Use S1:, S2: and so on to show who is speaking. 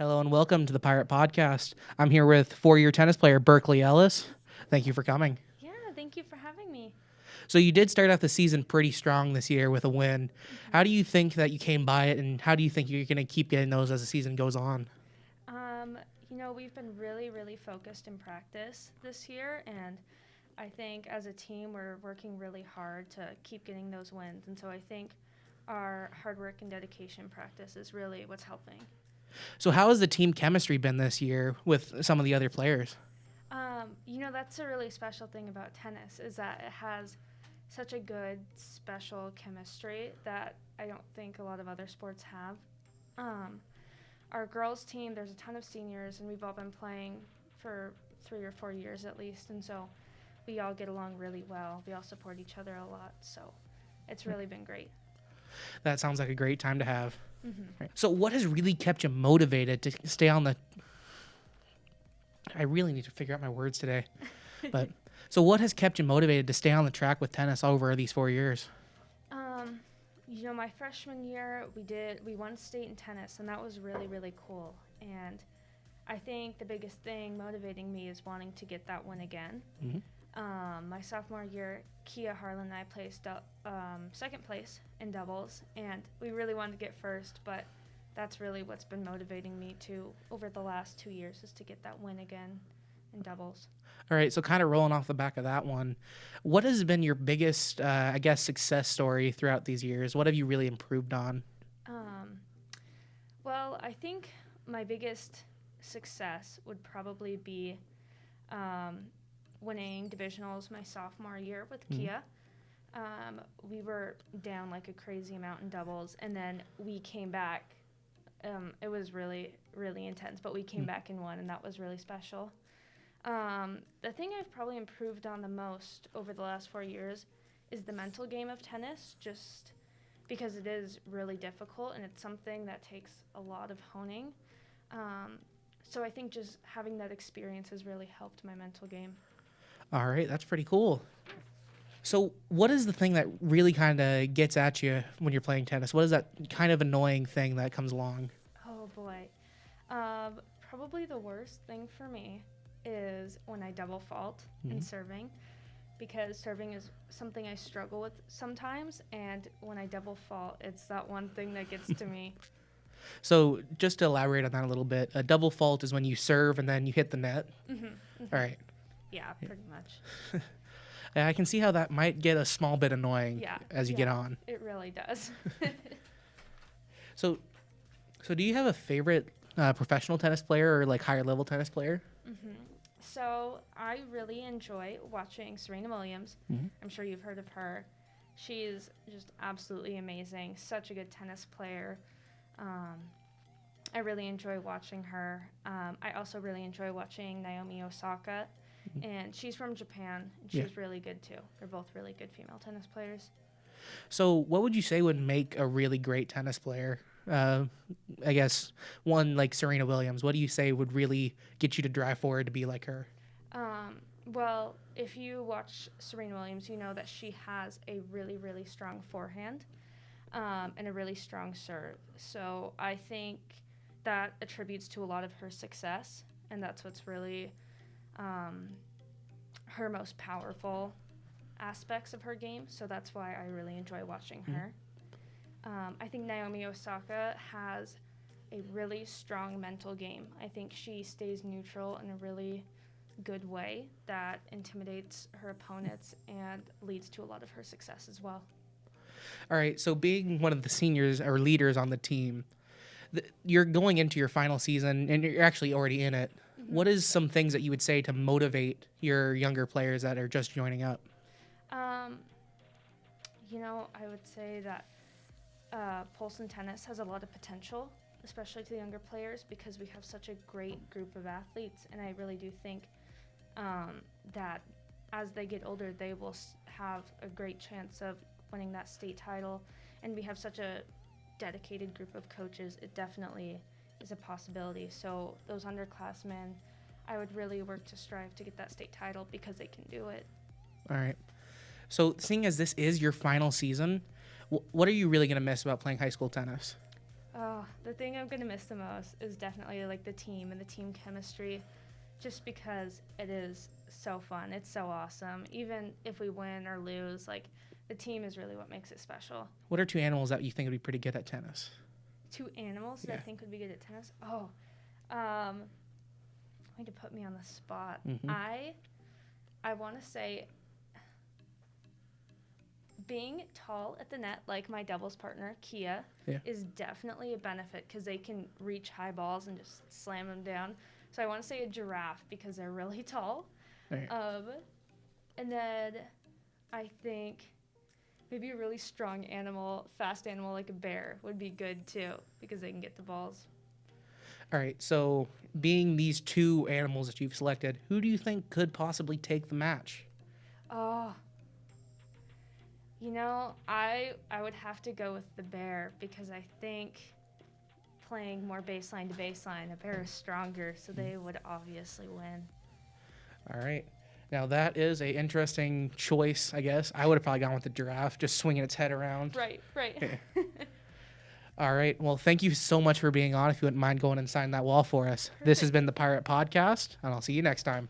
S1: Hello and welcome to the Pirate Podcast. I'm here with four-year tennis player Berkley Ellis. Thank you for coming.
S2: Yeah, thank you for having me.
S1: So you did start off the season pretty strong this year with a win. How do you think that you came by it, and how do you think you're going to keep getting those as the season goes on?
S2: We've been really focused in practice this year, and I think as a team we're working really hard to keep getting those wins. And so I think our hard work and dedication practice is really what's helping.
S1: So how has the team chemistry been this year with some of the other players?
S2: That's a really special thing about tennis is that it has such a good special chemistry that I don't think a lot of other sports have. Our girls team, there's a ton of seniors, and we've all been playing for 3 or 4 years at least, and so we all get along really well. We all support each other a lot, so it's really been great.
S1: That sounds like a great time to have.
S2: Mm-hmm.
S1: Right. So what has really kept you motivated to stay on the... I really need to figure out my words today. But so what has kept you motivated to stay on the track with tennis over these 4 years?
S2: My freshman year, we won state in tennis, and that was really cool. And I think the biggest thing motivating me is wanting to get that win again.
S1: Mm-hmm.
S2: My sophomore year, Kia Harlan and I placed second place in doubles, and we really wanted to get first, but that's really what's been motivating me over the last 2 years is to get that win again in doubles.
S1: All right, so kind of rolling off the back of that one, what has been your biggest, success story throughout these years? What have you really improved on?
S2: Well, I think my biggest success would probably be winning divisionals my sophomore year with Kia. We were down like a crazy amount in doubles, and then we came back. It was really intense, but we came back and won, and that was really special. The thing I've probably improved on the most over the last 4 years is the mental game of tennis, just because it is really difficult and it's something that takes a lot of honing. So I think just having that experience has really helped my mental game.
S1: All right, that's pretty cool. So what is the thing that really kind of gets at you when you're playing tennis? What is that kind of annoying thing that comes along?
S2: Oh, boy. Probably the worst thing for me is when I double fault in serving, because serving is something I struggle with sometimes, and when I double fault, it's that one thing that gets to me.
S1: So just to elaborate on that a little bit, a double fault is when you serve and then you hit the net.
S2: Mm-hmm.
S1: All right.
S2: Yeah, pretty much.
S1: I can see how that might get a small bit annoying as you get on.
S2: It really does.
S1: So do you have a favorite professional tennis player or like higher level tennis player?
S2: Mm-hmm. So I really enjoy watching Serena Williams.
S1: Mm-hmm.
S2: I'm sure you've heard of her. She's just absolutely amazing. Such a good tennis player. I really enjoy watching her. I also really enjoy watching Naomi Osaka. And she's from Japan, and she's really good too. They're both really good female tennis players.
S1: So what would you say would make a really great tennis player? I guess one like Serena Williams. What do you say would really get you to drive forward to be like her?
S2: Well, if you watch Serena Williams, you know that she has a really strong forehand and a really strong serve. So I think that attributes to a lot of her success, and that's what's really her most powerful aspects of her game, so that's why I really enjoy watching her. I think Naomi Osaka has a really strong mental game. I think she stays neutral in a really good way that intimidates her opponents and leads to a lot of her success as well.
S1: All right, so being one of the seniors or leaders on the team, you're going into your final season and you're actually already in it. What is some things that you would say to motivate your younger players that are just joining up?
S2: I would say that Polson Tennis has a lot of potential, especially to the younger players, because we have such a great group of athletes, and I really do think that as they get older, they will have a great chance of winning that state title, and we have such a dedicated group of coaches. It definitely is a possibility. So those underclassmen, I would really work to strive to get that state title because they can do it.
S1: All right. So seeing as this is your final season, what are you really going to miss about playing high school tennis?
S2: Oh, the thing I'm gonna miss the most is definitely like the team and the team chemistry, just because it is so fun. It's so awesome. Even if we win or lose, like the team is really what makes it special.
S1: What are two animals that you think would be pretty good at tennis?
S2: Two animals that I
S1: Yeah.
S2: think would be good at tennis. Going to put me on the spot.
S1: Mhm.
S2: I want to say being tall at the net, like my doubles partner Kia,
S1: Yeah.
S2: is definitely a benefit because they can reach high balls and just slam them down. So I want to say a giraffe because they're really tall.
S1: Right.
S2: And then I think maybe a really strong animal, fast animal like a bear would be good too because they can get the balls.
S1: All right. So, being these two animals that you've selected, who do you think could possibly take the match?
S2: Oh, I would have to go with the bear because I think playing more baseline to baseline, a bear is stronger, so they would obviously win.
S1: All right. Now, that is a interesting choice, I guess. I would have probably gone with the giraffe, just swinging its head around.
S2: Right.
S1: All right. Well, thank you so much for being on. If you wouldn't mind going and signing that wall for us. This has been the Pirate Podcast, and I'll see you next time.